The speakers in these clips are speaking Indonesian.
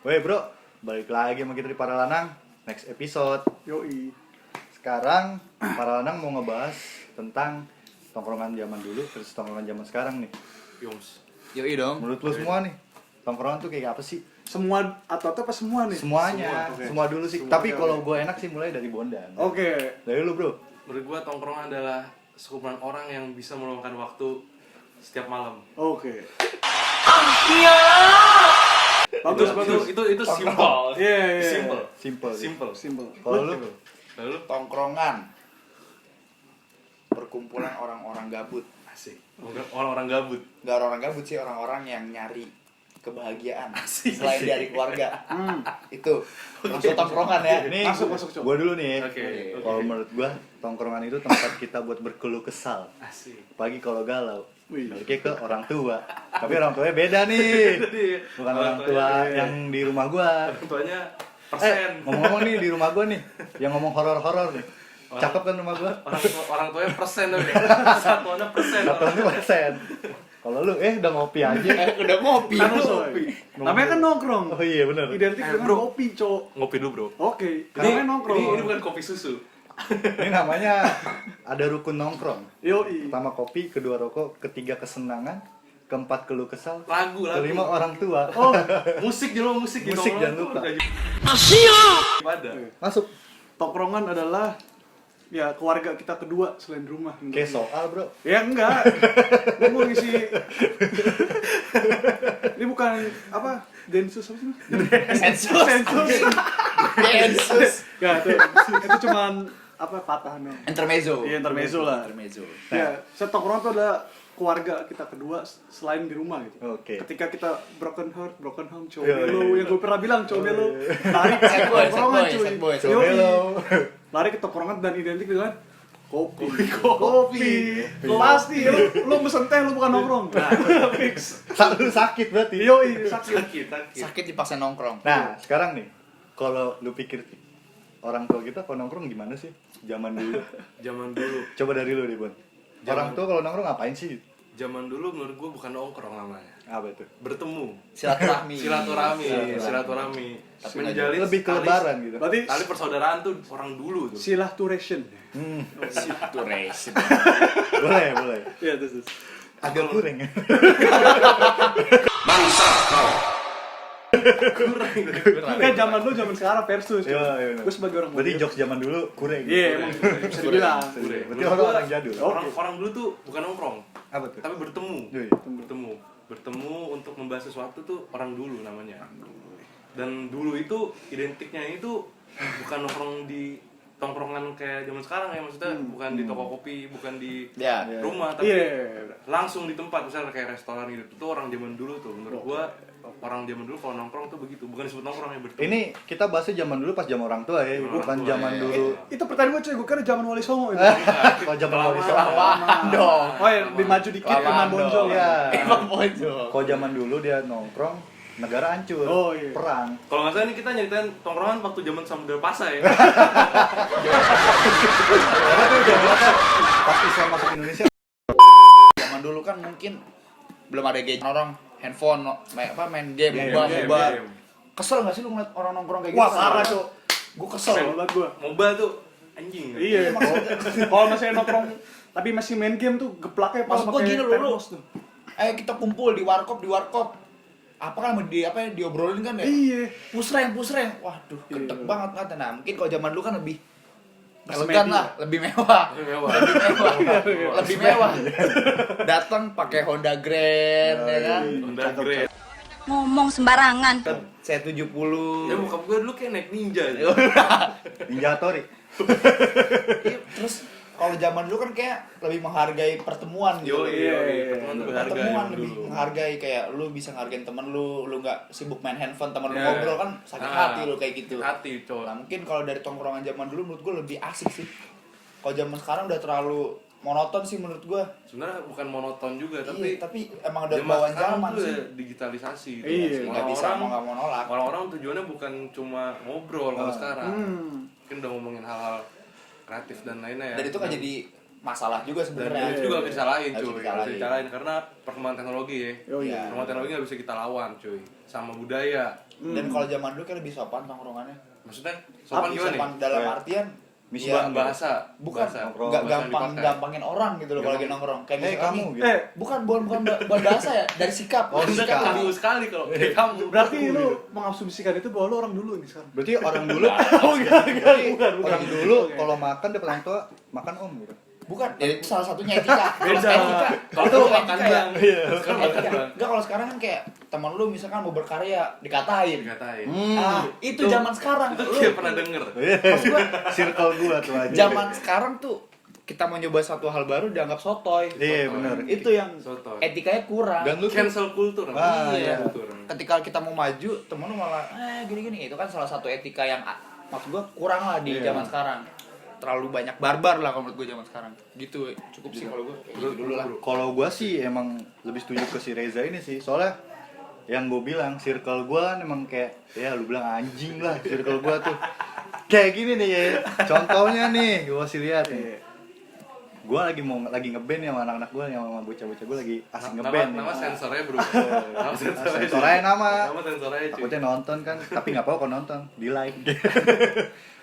Woi bro, balik lagi sama kita di Para Lanang. Next episode. Yoi. Sekarang Para Lanang mau ngebahas tentang tongkrongan zaman dulu versus tongkrongan zaman sekarang nih. Yoi dong. Menurut lu semua nih, tongkrongan tuh kayak apa sih? Semua atau apa semua nih? Semuanya, Semua, oke. semua dulu sih. Semua, Tapi oke, kalau oke. gue enak sih mulai dari Bondan. Oke. Dari lu bro. Menurut gua tongkrongan adalah sekumpulan orang yang bisa meluangkan waktu setiap malam. Oke. Itu simple. Iya. Simple. Simple. Simple. Simple. Kalau lu Lalu Tongkrongan. Perkumpulan orang-orang gabut. asik. Orang-orang gabut. Gak orang-orang gabut sih, orang-orang yang nyari kebahagiaan selain dari keluarga. Itu maksud tongkrongan ya. Ini Masuk, Cok. gue dulu nih. Oke. Kalau menurut gue tongkrongan itu tempat kita buat berkeluh kesal. Asik. Pagi kalau galau. Wih. Baliknya ke orang tua. Tapi orang tuanya beda nih. Bukan orang tua yang di rumah gua. Orang tuanya persen. Ngomong-ngomong nih di rumah gua nih, yang ngomong horor-horor nih. Cakep kan rumah gua? Orang tuanya persen dong ya. Satuannya persen. Satuannya persen. Kalau lu udah ngopi aja. Udah ngopi. Kan soy. Namanya kan nongkrong. Oh iya benar. Identik dengan bro. kopi, Cok. Ngopi dulu, Bro. Oke. Namanya nongkrong. Ini bukan kopi susu. Ini namanya ada rukun nongkrong. Yoi. Pertama kopi, kedua rokok, ketiga kesenangan, keempat keluh kesal, Lagu. kelima orang tua. Oh, Musik jangan musik gitu. Musik jangan lupa. Ada. Masuk. tongkrongan adalah ya keluarga kita kedua selain rumah. Kayak soal, Bro. Ya enggak. Gue mau ngisi. Ini bukan apa? Densus apa sih? Sensus. Sensus. Ya, itu cuman apa patahannya. Intermezzo. Iya, intermezzo lah. Intermezzo. Ya, tongkrongan itu adalah keluarga kita kedua selain di rumah gitu. Oke. Ketika kita broken home, coba Iya, lo iya. yang gue pernah bilang, coba lo lari ke Sad boy, tongkrongan sad boy, cuy. sad boy. Coba Yoi. lo. Lari ke tongkrongan dan identik dengan kopi. Pasti lo mesen teh lo bukan nongkrong. Nah, fix. Lu sakit berarti. Yoi, sakit. Sakit. Sakit dipaksa nongkrong. Nah, sekarang nih, kalau lu pikir orang tua kita kalau nongkrong gimana sih? Zaman dulu. Zaman dulu. Coba dari lu deh, Bon. Orang tua kalau nongkrong ngapain sih? Zaman dulu menurut gua bukan nongkrong namanya. Apa itu? Bertemu. Silaturahmi. Silaturahmi. Tapi Menjalin Lebih ke tali- lebaran gitu. Berarti Tali persaudaraan tuh orang dulu tuh. silahturation. Silaturahmi. Boleh. Iya, terus. Agak kurang ya. Kayak zaman dulu zaman sekarang versus. Iya. Gue sebagai orang Berarti muda. jokes zaman dulu kurang. Iya, emang bisa dibilang. Berarti Menurut gua, orang jadul. Orang dulu tuh bukan nongkrong, Apa tuh? tapi bertemu. Yoi. Bertemu untuk membahas sesuatu tuh orang dulu namanya. Dan dulu itu identiknya itu bukan nongkrong di tongkrongan kayak zaman sekarang ya, maksudnya bukan di toko kopi, bukan di Ya. rumah, tapi Iya. langsung di tempat, misalnya kayak restoran gitu. Itu orang zaman dulu tuh. Menurut gua orang zaman dulu kalau nongkrong tuh begitu, bukan disebut nongkrong yang bertemu. Ini kita bahasnya zaman dulu pas zaman orang tua ya, bukan tua, zaman ya. dulu. Itu pertanyaan gue cuy, gue kira zaman Wali Songo itu. Kalau zaman Wali Songo. Kelamaan dong. Oh ya, lebih maju dikit Kelamaan Imam Bonjol. dong. Iya. Emang Bonjol. Kalau zaman dulu dia nongkrong, negara hancur. Oh, iya. Perang. Kalau nggak salah ini kita nyeritain tongkrongan waktu zaman Samudra Pasai ya. Karena tuh zaman apa? Pas Islam masuk Indonesia. Zaman dulu kan mungkin belum ada gadget, orang handphone, main game, Game, MOBA. game. Kesel nggak sih lu ngeliat orang nongkrong kayak Wah, gitu? parah tuh. Gue kesel. Kesel banget gue. MOBA tuh anjing. Iya. Kalau masih nongkrong tapi masih main game tuh geplaknya pas Maksud gua pakai gini loh, termos tuh. Ayo kita kumpul di warkop. Apa kan diobrolin kan ya? Iya. Push rank. Waduh, gedek Iya. banget kata. Nah, mungkin kalau zaman dulu kan lebih Bersemedi. elegan lah, lebih mewah. Lebih mewah. Datang pakai Honda Grand ya kan. Honda Great. Ngomong sembarangan. Saya 70. Ya bokap gue dulu kayak naik ninja aja. Ninja Tori. Iya, terus kalau zaman dulu kan kayak lebih menghargai pertemuan gitu. Pertemuan tuh berharga Pertemuan zaman lebih dulu. menghargai, kayak lu bisa ngargain temen lu nggak sibuk main handphone, temen lu Iya. ngobrol kan sakit hati lu kayak gitu. Hati, cowok. Nah, mungkin kalau dari tongkrongan zaman dulu menurut gue lebih asik sih. Kalau zaman sekarang udah terlalu monoton sih menurut gue. Sebenarnya bukan monoton juga, Iya, tapi tapi emang udah bawaan sekarang zaman tuh sih. ya digitalisasi. gitu. Iya, Nggak bisa mau nggak mau nolak. Orang-orang tujuannya bukan cuma ngobrol kalau sekarang. Hmm. Mungkin udah ngomongin hal-hal kreatif dan lainnya ya. Dan itu nggak jadi masalah juga Dan sebenarnya. itu juga nggak bisa disalahin Nggak cuy, bisa nggak bisa disalahin karena perkembangan teknologi ya. Oh iya. Perkembangan teknologi nggak bisa kita lawan cuy, sama budaya. Dan kalau zaman dulu kan lebih sopan tongkrongannya. Maksudnya sopan gimana nih? Sopan dalam Kayak artian Misbah ya, bahasa, bukan bahasa. nggak Bahasa yang gampang dipakai. gampangin orang gitu loh kalau lagi nongkrong. Kayak misalkan kamu nih, gitu. bukan bahasa ya, dari sikap. Oh, Anda sikap. kan dulu sekali kalau kayak kamu. Berarti lu mengasumsikan itu bahwa lu orang dulu nih sekarang. Berarti orang dulu bukan. orang dulu Oke. kalau makan depan orang tua makan om gitu. Bukan, ya itu salah satunya etika. Beda. Etika. Kalau Itu itu etika makan ya. bang, sekarang makan Etika. bang. Enggak, kalau sekarang kan kayak teman lu misalkan mau berkarya dikatain. Dikatain. Itu zaman sekarang. Itu Lu dia pernah denger. maksud gua Circle gua tuh aja. zaman sekarang tuh kita mau nyoba satu hal baru dianggap sotoy. Iya benar. Itu yang Soto. etikanya kurang. Dan lu tuh Cancel culture. Iya. Culture. Ketika kita mau maju, temen lu malah gini-gini. Itu kan salah satu etika yang maksud gua kurang lah di Iya. zaman sekarang. Terlalu banyak barbar lah kalau menurut gua zaman sekarang. Gitu cukup sih kalau gua kayak gitu dulu lah. kalau gua sih emang lebih setuju ke si Reza ini sih. Soalnya yang gue bilang circle gua kan emang kayak ya lu bilang anjing lah circle gua tuh. Kayak gini nih ya. Contohnya nih, gua kasih lihat nih. Gua lagi ngeband ya sama anak-anak gua yang sama bocah-bocah gua lagi asik ngeband. Nama sensornya bro. Nama Sensornya nama. Nama sensornya cuy. Takutnya nonton kan, tapi nggak apa-apa kalau nonton, di like.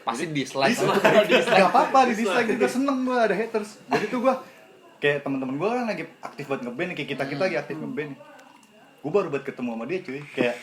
Pasti dislike. Gak apa-apa di dislike juga, seneng gua ada haters. Jadi tuh gua kayak teman-teman gua kan lagi aktif buat ngeband, kayak kita lagi aktif ngeband. Gua baru buat ketemu sama dia cuy, kayak,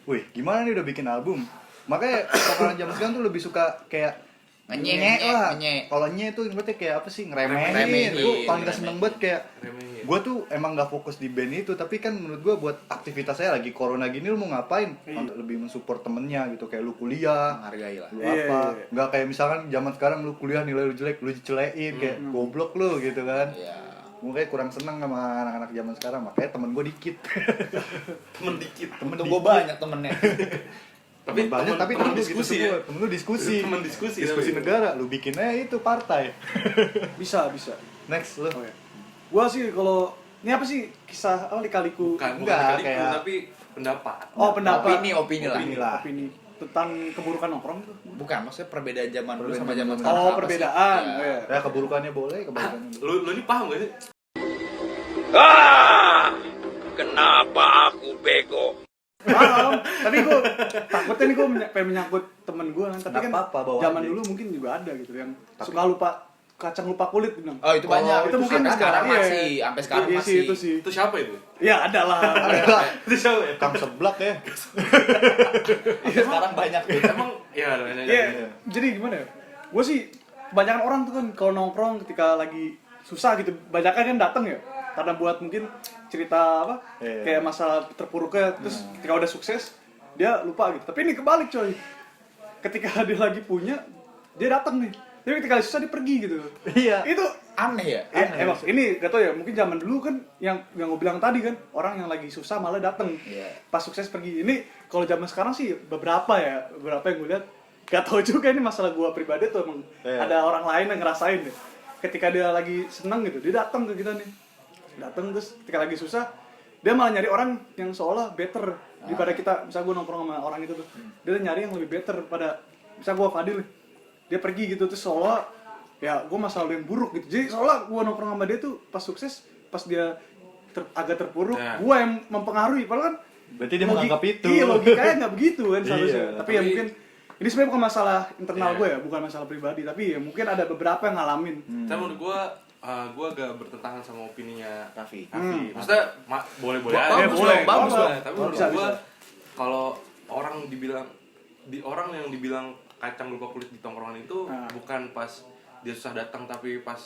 wih gimana nih udah bikin album. Makanya orang zaman sekarang tuh lebih suka kayak Ngenyek lah. ngenyek. Kalau nye tuh berarti kayak apa sih, Ngeremehin. ngeremehin. Gua paling gak seneng banget kayak Remehin. gue tuh emang gak fokus di band itu, tapi kan menurut gue buat aktivitas saya lagi corona gini lu mau ngapain? Lebih mensupport temennya gitu, kayak lu kuliah, Menghargai lah. lu Iya, apa? iya. Nggak kayak misalkan zaman sekarang lu kuliah nilai lu jelek, lu dicelein kayak goblok lu gitu kan. Iya. Gue kayak kurang seneng sama anak-anak zaman sekarang, makanya temen gue dikit. Temen dikit. Untung gua banyak temennya. Tapi banyak, tapi temen lu gitu diskusi semua. ya. Temen lu diskusi. Temen diskusi, Diskusi tapi. negara, lu bikinnya itu partai. Bisa. Next lu. Oke. Gua sih kalau ini apa sih kisah lika-liku? Bukan Enggak, kali kayak- tapi pendapat. Oh, pendapat. Opini lah. Opini lah. Opini tentang keburukan nongkrong itu. Bukan, maksudnya perbedaan zaman dulu sama Perbedaan zaman zaman sekarang. Oh, apa sih? perbedaan. Iya. Iya. Ya keburukannya boleh, kebaikannya boleh. Lu ini paham gak sih? Paham, tapi gue takutnya nih gue pengen menyangkut temen gue kan, tapi Nggak kan apa-apa, bawa zaman aja. dulu mungkin juga ada gitu yang suka lupa kacang lupa kulit bilang. Oh, itu banyak. itu mungkin sampai sekarang iya. masih, sampai sekarang Iya masih. sih, itu sih. Itu siapa itu? Ya ada lah. Itu siapa ya? Kang seblak ya. Sampai sekarang banyak. Emang ya banyak. Iya. Jadi gimana ya? Gue sih kebanyakan orang tuh kan kalau nongkrong ketika lagi susah gitu, banyak kan datang ya. Karena buat mungkin cerita apa? Iya. Kayak masalah terpuruknya, terus ketika udah sukses dia lupa gitu. Tapi ini kebalik coy. Ketika dia lagi punya, dia datang nih. Tapi ketika susah dia pergi gitu. Iya. Itu Aneh ya? emang ini gak tau ya, mungkin zaman dulu kan yang gue bilang tadi kan, orang yang lagi susah malah datang. Iya. Pas sukses pergi. Ini kalau zaman sekarang sih beberapa yang gue lihat. Gak tau juga ini masalah gue pribadi tuh emang Iya. ada orang lain yang ngerasain deh. Ketika dia lagi seneng gitu, dia datang ke kita nih. Datang terus ketika lagi susah, dia malah nyari orang yang seolah better daripada kita. Misal gue nongkrong sama orang itu tuh, dia nyari yang lebih better pada misal gue Fadil nih. Dia pergi gitu terus seolah ya gue masalah yang buruk gitu. Jadi seolah gue nongkrong sama dia tuh pas sukses, pas dia agak terpuruk, Nah. gue yang mempengaruhi. Padahal kan Berarti dia menganggap itu. Iya, logikanya nggak begitu kan seharusnya. Iya, Tapi ya mungkin ini sebenarnya bukan masalah internal Iya. gue ya, bukan masalah pribadi, tapi ya mungkin ada beberapa yang ngalamin. Tapi menurut gua agak bertentangan sama opininya Raffi. Raffi. Maksudnya boleh-boleh Bagus aja. boleh, bagus boleh. dong. Tapi Oh, menurut bisa, gua bisa. kalau orang yang dibilang kacang lupa kulit di tongkrongan itu Nah. bukan pas dia susah datang tapi pas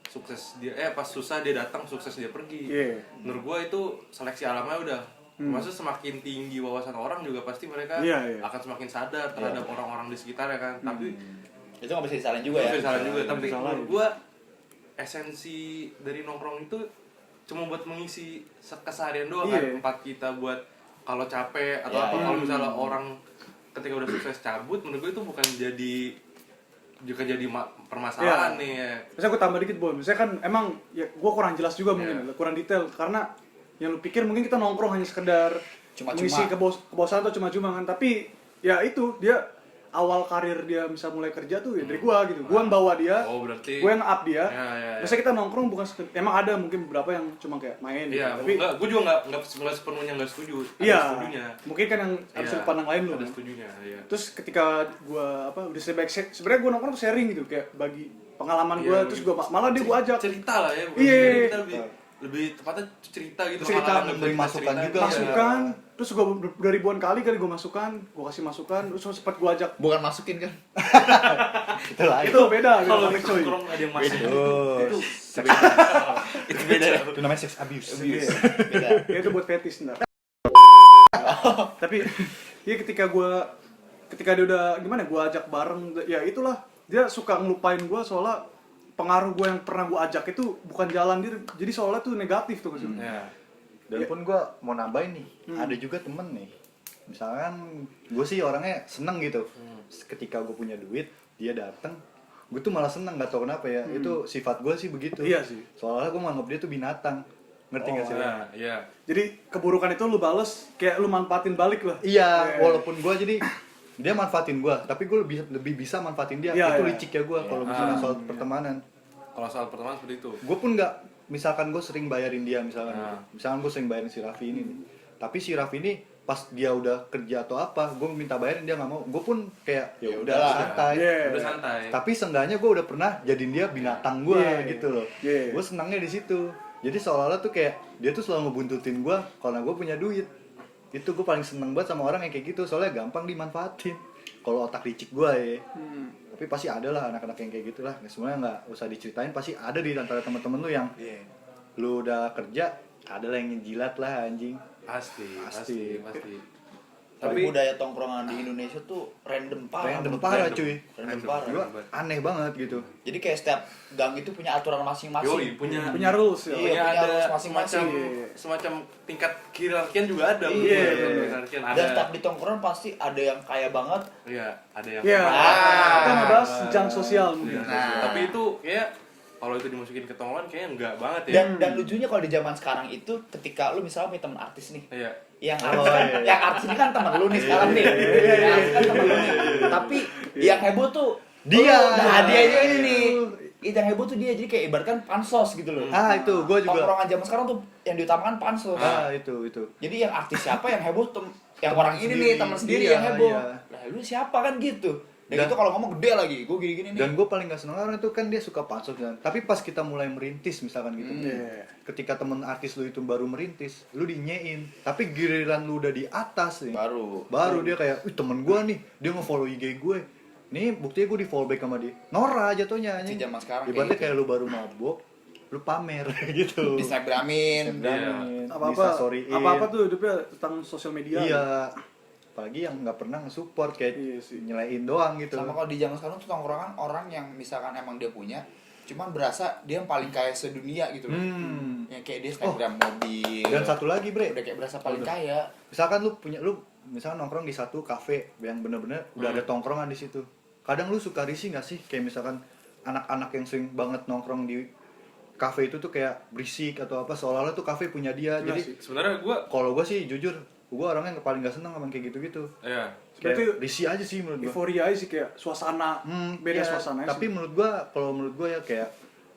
sukses dia pas susah dia datang, sukses dia pergi. Iya. Menurut gua itu seleksi alamnya udah maksudnya semakin tinggi wawasan orang juga pasti mereka Iya, iya. akan semakin sadar terhadap orang-orang di sekitarnya kan. Tapi Itu nggak bisa disalahin juga ya? bisa salah juga, Bisa tapi salah. menurut gua esensi dari nongkrong itu cuma buat mengisi keseharian doang kan, Iya. tempat kita buat kalau capek atau Ya, apa ya. kalau misalnya orang ketika udah sukses cabut, menurut gua itu bukan jadi permasalahan Iya. nih ya. Misalnya gue tambah dikit, Bon. Misalnya kan emang ya gue kurang jelas juga mungkin, Iya. kurang detail karena yang lu pikir mungkin kita nongkrong hanya sekedar Cuma-cuma. mengisi kebosanan atau cuma-cuma kan, tapi ya itu dia awal karir dia bisa mulai kerja tuh ya dari gua gitu. Gua yang bawa dia, Oh, berarti gua yang up dia. Ya. Biasanya kita nongkrong bukan emang ada mungkin beberapa yang cuma kayak main gitu. Iya, Tapi gue juga nggak sepenuhnya nggak setuju. Ada iya, setujunya. mungkin kan yang ada Iya, sudut pandang lain loh. Ada Kan? setujunya, iya. Terus ketika gua udah sebenarnya gua nongkrong tuh sharing gitu kayak bagi pengalaman gua, Iya, terus gua malah dia gua ajak cerita lah ya. bukan Iya. sebenarnya kita lebih tepatnya cerita gitu. Cerita, pengalaman memberi kita masukan ceritain. juga. masukan, terus gua udah ribuan kali gua masukan, gua kasih masukan, terus sempat gua ajak. Bukan masukin kan? Itu lah. Itu beda gitu Kalau coy. nongkrong ada yang masuk Oh, itu Itu beda. itu namanya sex abuse. Iya. Beda. Ya itu buat fetis ntar. Tapi ya ketika dia udah gimana gua ajak bareng ya itulah dia suka ngelupain gua soalnya pengaruh gua yang pernah gua ajak itu bukan jalan dia jadi soalnya tuh negatif tuh maksudnya. ya. Dan pun gue mau nambahin nih, ada juga temen nih. Misalkan gue sih orangnya seneng gitu. Ketika gue punya duit, dia datang, gue tuh malah seneng, gak tau kenapa ya. Itu sifat gue sih begitu. Iya sih. Soalnya gue menganggap dia tuh binatang. Ngerti gak sih? lo? Nah, iya. Jadi keburukan itu lu bales kayak lu manfaatin balik lah. Iya, walaupun gue jadi dia manfaatin gue, tapi gue lebih bisa manfaatin dia. Iya, Itu iya. licik ya gue kalau misalnya soal pertemanan. Kalau soal pertemanan seperti itu. Gue pun nggak, misalkan gue sering bayarin dia misalkan, Nah. misalkan gue sering bayarin si Raffi ini nih, tapi si Raffi ini pas dia udah kerja atau apa, gue minta bayarin dia nggak mau, gue pun kayak ya udah udahlah. santai. Iya. Udah santai. Tapi seenggaknya gue udah pernah jadiin dia binatang gue Iya. gitu loh. Iya. Gue senangnya di situ. Jadi seolah-olah tuh kayak dia tuh selalu ngebuntutin gue karena gue punya duit. Itu gue paling seneng banget sama orang yang kayak gitu, soalnya gampang dimanfaatin. Kalau otak licik gue ya. Tapi pasti ada lah anak-anak yang kayak gitulah. Semuanya nggak usah diceritain, pasti ada di antara teman-teman lu yang Iya. lu udah kerja, ada lah yang ngejilat lah anjing. Pasti. Tapi budaya tongkrongan di Indonesia tuh random parah. Random menurut parah gue. cuy. Random parah. Gua aneh banget gitu. Jadi kayak setiap gang itu punya aturan masing-masing. Yoi, punya rules ya. Iya. punya punya ada rules masing-masing. semacam tingkat hierarkian juga ada. Iya. Hierarkian ada. Dan setiap di tongkrongan pasti ada yang kaya banget. Iya, ada yang Iya. Kita ngebahas jenjang sosial mungkin. Nah. Tapi itu kayak kalau itu dimasukin ke tongkrongan kayaknya enggak banget ya. Dan lucunya kalau di zaman sekarang itu ketika lu misalnya punya teman artis nih, Iya. yang artis ini kan teman lu nih sekarang nih. Yang artis kan teman lu nih. Tapi yang heboh tuh Dia. Nah, dia aja ini nih. Yang heboh tuh dia, jadi kayak ibaratkan pansos gitu loh. Ah itu gue juga. Tongkrongan zaman sekarang tuh yang diutamakan pansos. Ah itu. Jadi yang artis siapa yang heboh yang orang ini sendiri. nih, teman sendiri Iya, yang heboh. iya. Lah lu siapa kan gitu. Dan Dan- itu kalau ngomong gede lagi, gue gini-gini nih. Dan gue paling gak seneng orang itu kan dia suka pansos kan. Tapi pas kita mulai merintis misalkan gitu, Iya. ketika temen artis lu itu baru merintis, lu dinyein. Tapi giliran lu udah di atas nih, baru dia kayak, temen gue nih, dia nge-follow IG gue. Nih buktinya gue di follow back sama dia. Nora jatuhnya Si anjing. zaman sekarang Ibaratnya kayak kayak lu baru mabok, lu pamer gitu. di Snapgramin. Apa-apa tuh hidupnya tentang sosial media. Iya. Apalagi yang nggak pernah nge-support kayak Iya sih. nyelain doang gitu. Sama kalau di zaman sekarang tuh tongkrongan orang yang misalkan emang dia punya, cuman berasa dia yang paling kaya sedunia gitu loh. Yang kayak dia Snapgram mobil. Dan satu lagi, Bre. udah kayak berasa paling kaya. Misalkan lu misalkan nongkrong di satu kafe yang bener-bener udah ada tongkrongan di situ. Kadang lu suka risih nggak sih kayak misalkan anak-anak yang sering banget nongkrong di kafe itu tuh kayak berisik atau apa, seolah-olah tuh kafe punya dia. Iya Jadi sih. Sebenarnya kalau gue sih jujur, gue orangnya yang paling gak seneng sama kayak gitu-gitu. iya. Berarti Kayak risih aja sih menurut gue. euforia aja sih kayak suasana beda Iya, suasananya tapi sih. menurut gue ya kayak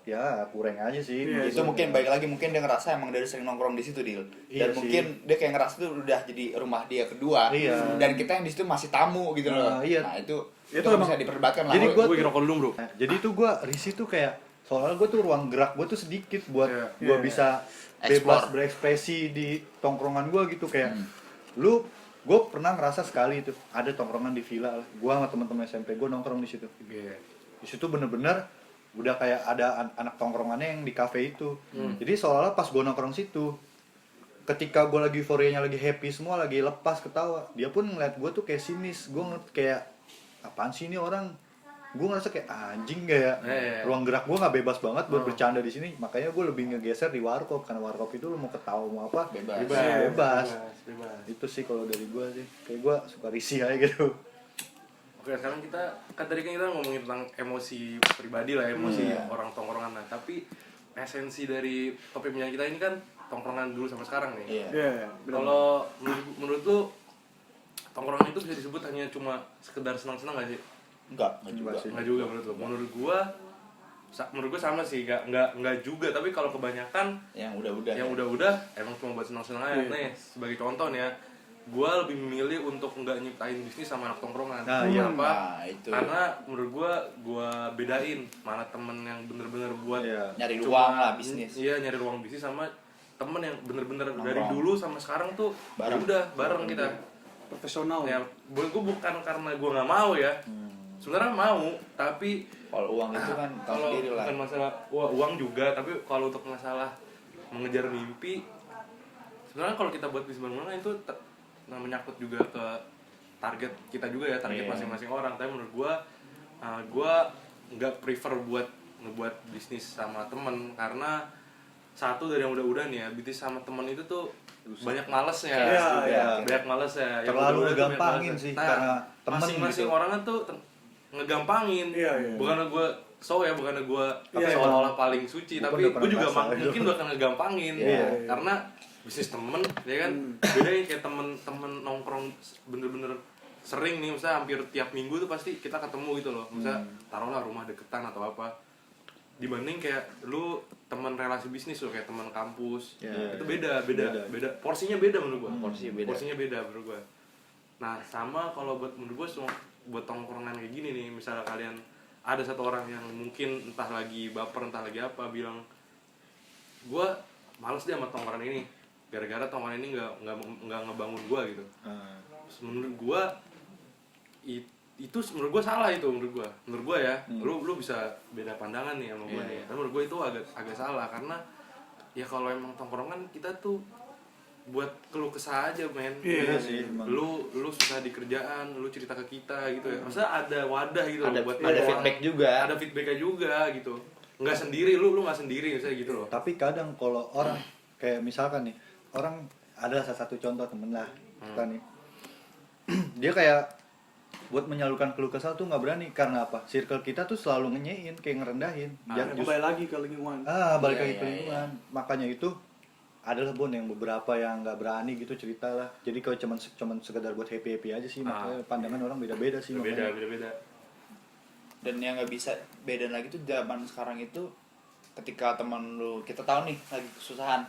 ya kurang aja sih. Iya, menurut Itu gua. mungkin baik lagi mungkin dia ngerasa emang dari sering nongkrong di situ, Dil. Iya Dan sih. mungkin dia kayak ngerasa itu udah jadi rumah dia kedua. Iya. Dan kita yang di situ masih tamu gitu loh. Nah, iya. Nah, itu Itu bisa emang- diperdebatkan lah. Jadi Gue gua ngerokok dulu, Bro. Nah, jadi tuh gue risih tuh kayak soalnya gue tuh ruang gerak gue tuh sedikit buat Iya. gue Iya. bisa bebas berekspresi di tongkrongan gue gitu kayak gue pernah ngerasa sekali itu ada tongkrongan di villa, gue sama teman-teman SMP gue nongkrong di situ. Iya. Di situ bener-bener udah kayak ada anak tongkrongannya yang di kafe itu. Jadi seolah pas gue nongkrong situ, ketika gue lagi euforianya lagi happy semua lagi lepas ketawa, dia pun ngeliat gue tuh kayak sinis. Gue ngeliat kayak apaan sih ini orang. Gue ngerasa kayak anjing kayak Iya. ruang gerak gue nggak bebas banget buat bercanda di sini. Makanya gue lebih ngegeser di warkop, karena warkop itu lu mau ketawa mau apa Bebas. bebas. Bebas. Itu sih kalau dari gue sih, kayak gue suka risih aja gitu. Oke, sekarang kita kan tadi kan kita ngomongin tentang emosi pribadi lah, emosi orang tongkrongan. Nah, tapi esensi dari topik penyanyi kita ini kan tongkrongan dulu sama sekarang nih. Iya. Iya, benar. Kalau menurut lu tongkrongan itu bisa disebut hanya cuma sekedar senang-senang gak sih? Enggak juga. sih. Nggak juga menurut lo. Menurut gua sama sih, nggak juga. Tapi kalau kebanyakan Yang udah-udah. yang udah-udah emang cuma buat senang-senang aja. Iya. Nih, sebagai contoh nih ya, gua lebih memilih untuk nggak nyiptain bisnis sama anak tongkrongan. Nah, iya. Kenapa? Nah, itu. Karena menurut gua bedain mana temen yang bener-bener buat Iya. Nyari cuma- ruang lah bisnis. Iya, nyari ruang bisnis sama temen yang bener-bener Nongkrong. dari dulu sama sekarang tuh Bareng. udah bareng kita. Profesional. Ya, gue bukan karena gue nggak mau ya. Sebenarnya mau, tapi Kalau uang itu kan tahu kalau sendiri lah. bukan masalah uang juga, tapi kalau untuk masalah mengejar mimpi, sebenarnya kalau kita buat bisnis bareng-bareng itu menyangkut juga ke target kita juga ya, target Iya. masing-masing orang. Tapi menurut gue nggak prefer buat ngebuat bisnis sama temen, karena satu dari yang udah-udah nih ya, bisnis sama temen itu tuh banyak malesnya. Iya, iya. Banyak malesnya. Yang Terlalu udah-udah tuh banyak ngegampangin malesnya. sih, karena temen masing-masing gitu. orang kan tuh ngegampangin. Iya, iya. Bukannya gue ya, bukannya gue Iya, seolah-olah paling suci, Gua tapi udah gue pernah juga ngerasa gitu. mungkin bakal ngegampangin. Iya. Karena bisnis temen, ya kan, beda ya kayak temen nongkrong bener-bener sering nih, misalnya hampir tiap minggu tuh pasti kita ketemu gitu loh. Misalnya taruhlah rumah deketan atau apa, dibanding kayak lu teman relasi bisnis lo, kayak teman kampus. Iya, Itu iya. beda, porsinya beda menurut gua. Porsinya beda. menurut gua. Nah, sama kalau menurut gua buat tongkrongan kayak gini nih, misalnya kalian ada satu orang yang mungkin entah lagi baper, entah lagi apa, bilang gua males deh sama tongkrongan ini, gara-gara tongkrongan ini nggak ngebangun gua gitu. Nah, Menurut gua itu menurut gua salah, itu menurut gua ya. Lu bisa beda pandangan nih sama gua nih. Tapi menurut gua itu agak salah, karena ya kalau emang tongkrongan kita tuh buat keluh kesah aja, men. Iya Ya, sih, emang. lu susah di kerjaan, lu cerita ke kita gitu ya. Maksudnya ada wadah gitu loh buat Ada orang. feedback juga. Ada feedbacknya juga gitu. Nggak sendiri, lu nggak sendiri misalnya gitu loh. tapi kadang kalau orang kayak misalkan nih, orang ada salah satu contoh temen lah kita nih, dia kayak buat menyalurkan keluh kesah tuh nggak berani. Karena apa? Circle kita tuh selalu ngenyein, kayak ngerendahin. Kembali lagi ke lingkungan. Balik Iya, lagi ke iya, lingkungan. Makanya itu adalah Bon yang beberapa yang nggak berani gitu cerita lah. Jadi kalau cuman sekedar buat happy aja sih, makanya pandangan orang beda-beda sih. Beda. makanya. Dan yang nggak bisa beda lagi tuh zaman sekarang itu, ketika teman lu, kita tahu nih lagi kesusahan,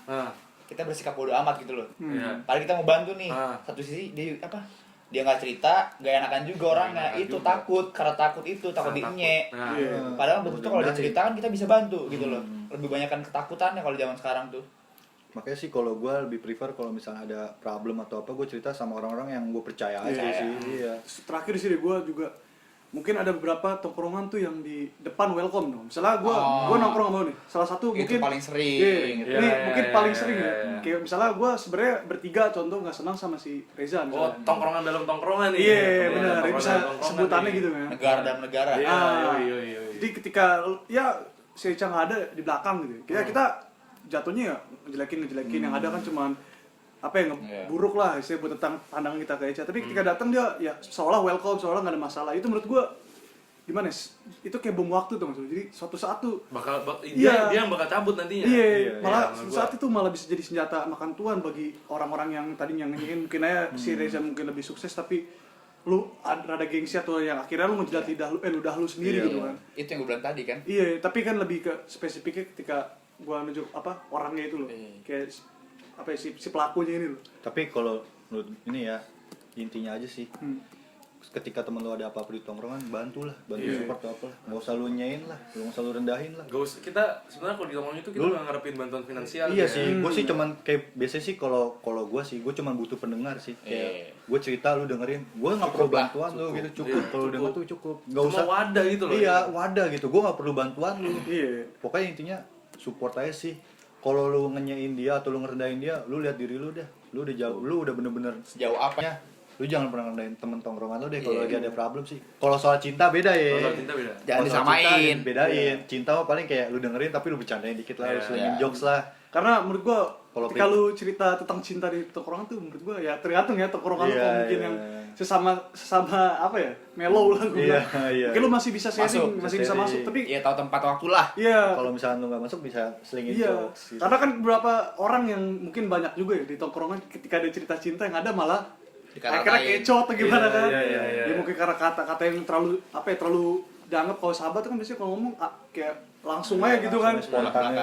kita bersikap bodo amat gitu loh. Iya. Padahal kita mau bantu nih, satu sisi dia nggak cerita, nggak enakan juga orangnya. Nggak enakan Itu juga. takut, karena takut itu takut Takut. diinye. Nah, Iya. Padahal betul kalau Mudah-mudahan. diceritakan kita bisa bantu gitu loh. Lebih banyakkan ketakutannya kalau zaman sekarang tuh. Makanya sih kalau gue lebih prefer kalau misalnya ada problem atau apa, gue cerita sama orang-orang yang gue percaya aja Iya. sih. Iya. Terakhir sih gue juga mungkin ada beberapa tongkrongan tuh yang di depan welcome dong. Misalnya gue nongkrong sama lu nih, salah satu Itu mungkin paling sering. Iya, gitu. ini Iya, mungkin iya, paling iya, sering iya, ya. iya. Kayak misalnya gue sebenarnya bertiga contoh nggak senang sama si Reza Oh, misalnya. tongkrongan dalam tongkrongan nih. Iya, Tongkrongan benar. dalam Bisa tongkrongan sebutannya nih. gitu kan. Negara dan negara. Iya, Ah. iya. Jadi ketika ya si Eca nggak ada di belakang gitu. Kita jatuhnya ya ngejelekin yang ada kan cuman apa ya Iya. buruk lah sih buat tentang pandangan kita ke Eca. Tapi ketika datang dia ya seolah welcome, seolah nggak ada masalah. Itu menurut gua gimana ya? Itu kayak bom waktu tuh maksudnya. Jadi suatu saat tuh Dia yang bakal cabut nantinya. iya, malah menurut suatu gua. saat itu malah bisa jadi senjata makan tuan bagi orang-orang yang tadinya ngenyengin. Mungkin aja si Reza mungkin lebih sukses tapi lu rada gengsi atau yang akhirnya lu menjilat ludah lu sendiri Iya. gitu kan. Itu yang gue bilang tadi kan. Iya, tapi kan lebih ke spesifiknya ketika gua nunjuk orangnya itu loh. Iya. Kayak apa ya, si pelakunya ini loh. Tapi kalau menurut ini ya, intinya aja sih, ketika temen lo ada apa-apa di tongkrongan, bantu support atau apa lah. Nggak usah lu nyein lah, nggak usah lu rendahin lah. Gak usah, kita sebenarnya kalau di tongkrong itu kita nggak ngarepin bantuan finansial. Iya ya. sih, gue sih cuman kayak biasanya sih kalau gue sih, gue cuman butuh pendengar sih. Kayak gue cerita lu dengerin, gue nggak perlu Cukup lah, bantuan lu cukup. gitu, cukup. Iya, Kalau cukup. denger tuh cukup, nggak Cuma usah. wadah gitu loh. Iya, wadah gitu. Gue nggak perlu bantuan lu. Iya. Pokoknya intinya support aja sih. Kalau lu ngenyain dia atau lu ngerendahin dia, lu lihat diri lu dah. Lu udah jauh, lu udah bener-bener Sejauh apa? ya. Lu jangan pernah ngerendahin temen tongkrongan lu deh kalau Iya. lagi ada problem sih. Kalau soal cinta beda ya. Kalau cinta beda. Jangan Kalau soal disamain. cinta bedain. Cinta mah paling kayak lu dengerin tapi lu bercandain dikit lah, Iya, lu selingin iya. jokes lah. Karena menurut gua Kalau ketika lu cerita tentang cinta di tongkrongan tuh menurut gua ya tergantung ya tongkrongan lu Iya, kalau mungkin iya. yang sesama apa ya mellow lah gua Iya, bilang. iya. Mungkin lu masih bisa sharing, Masuk, masih bisa sharing. masuk tapi Ya tahu tempat waktu lah. iya. Kalau misalnya lu nggak masuk bisa selingin Iya, jokes gitu. karena kan beberapa orang yang mungkin banyak juga ya di tongkrongan ketika ada cerita cinta yang ada malah akhirnya kecoh atau gimana kan. Iya. Ya mungkin karena kata-kata yang terlalu terlalu dianggap kalau sahabat tuh kan biasanya kalau ngomong kayak langsung aja gitu kan,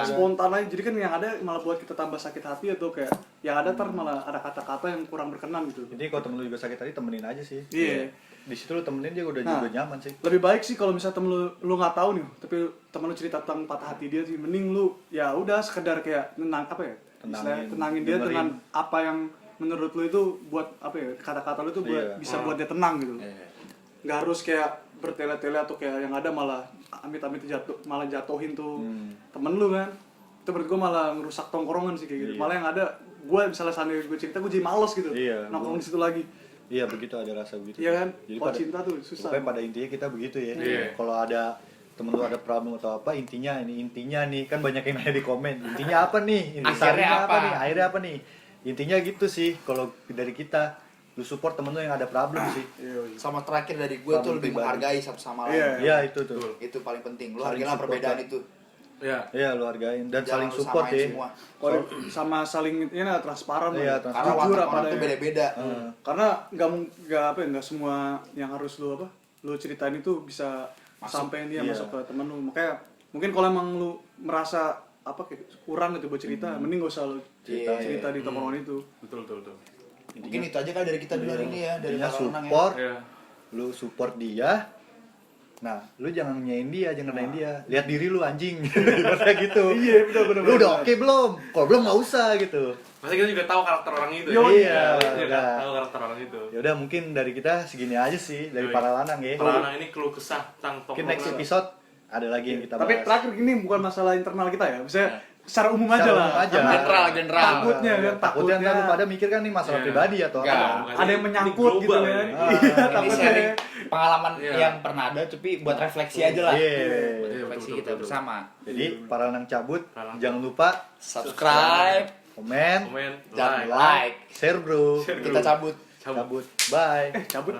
spontan aja. Jadi kan yang ada malah buat kita tambah sakit hati atau kayak yang ada malah ada kata-kata yang kurang berkenan gitu. Jadi kalau temen lu juga sakit hati temenin aja sih. Iya. Di situ lu temenin dia udah juga nyaman sih. Lebih baik sih kalau misalnya temen lu nggak tahu nih, tapi temen lu cerita tentang patah hati dia sih, mending lu ya udah sekedar kayak tenangin dia dengerin. dengan apa yang menurut lu itu buat kata-kata lu itu buat bisa buat dia tenang gitu. Nggak harus kayak bertele-tele atau kayak yang ada malah amit-amit malah jatuhin tuh temen lu kan. Itu menurut gue malah ngerusak tongkrongan sih kayak gitu. Malah yang ada gue misalnya seandainya gue cerita gue jadi males gitu. Nongkrong di situ lagi. Iya begitu, ada rasa begitu. Iya kan? Jadi Kalau cinta tuh susah. Pokoknya pada intinya kita begitu ya. Kalau ada temen lu ada problem atau apa, intinya nih kan banyak yang nanya di komen. Intinya apa nih? Akhirnya apa nih? Akhirnya apa nih? Intinya gitu sih kalau dari kita. Lu support temen lu yang ada problem sih. Sama terakhir dari gue tuh lebih menghargai satu sama lain. Iya itu tuh. Itu paling penting. Lu Saling hargailah support perbedaan kan. itu. Iya lu hargain dan Jangan saling lu support samain ya. semua. Kalau sama saling ini transparan Iya, lah. Karena Jujur watak apa orang tuh adanya. beda-beda. Karena nggak semua yang harus lu ceritain itu bisa sampai dia masuk ke temen lu. Makanya mungkin kalau emang lu merasa kayak kurang gitu buat cerita, mending gak usah lu cerita di tongkrongan itu. Betul. Mungkin itu aja kali dari kita dulu hari ini ya, dari Intinya para orang ya. support. Iya. Lu support dia. Nah, lu jangan nyain dia, jangan redain dia. Lihat diri lu anjing. Kayak gitu. Iya, benar. Lu udah oke belum? Kalau belum enggak usah gitu. Pasti kita juga tahu karakter orang itu. Iya, Kita udah. tahu karakter orang itu. Ya udah mungkin dari kita segini aja sih dari para lanang ya. Para anak ini keluh kesah tentang Mungkin next episode ada lagi yang kita bahas. Tapi terakhir gini bukan masalah internal kita ya, misalnya secara umum aja Secara lah. umum aja. General. Takutnya kan, Takutnya ntar lu pada mikir kan nih masalah Iya. pribadi atau Enggak. apa. ada yang menyangkut gitu global kan. ini. Iya, Ini takutnya. sharing pengalaman Iya. yang pernah ada, tapi buat refleksi aja lah. Iya. Refleksi Betul, kita betul. bersama. Jadi para lanang cabut, Para lanang jangan lupa Subscribe, komen, komen, dan like. like. share bro. Kita cabut. Cabut. Bye. Cabut.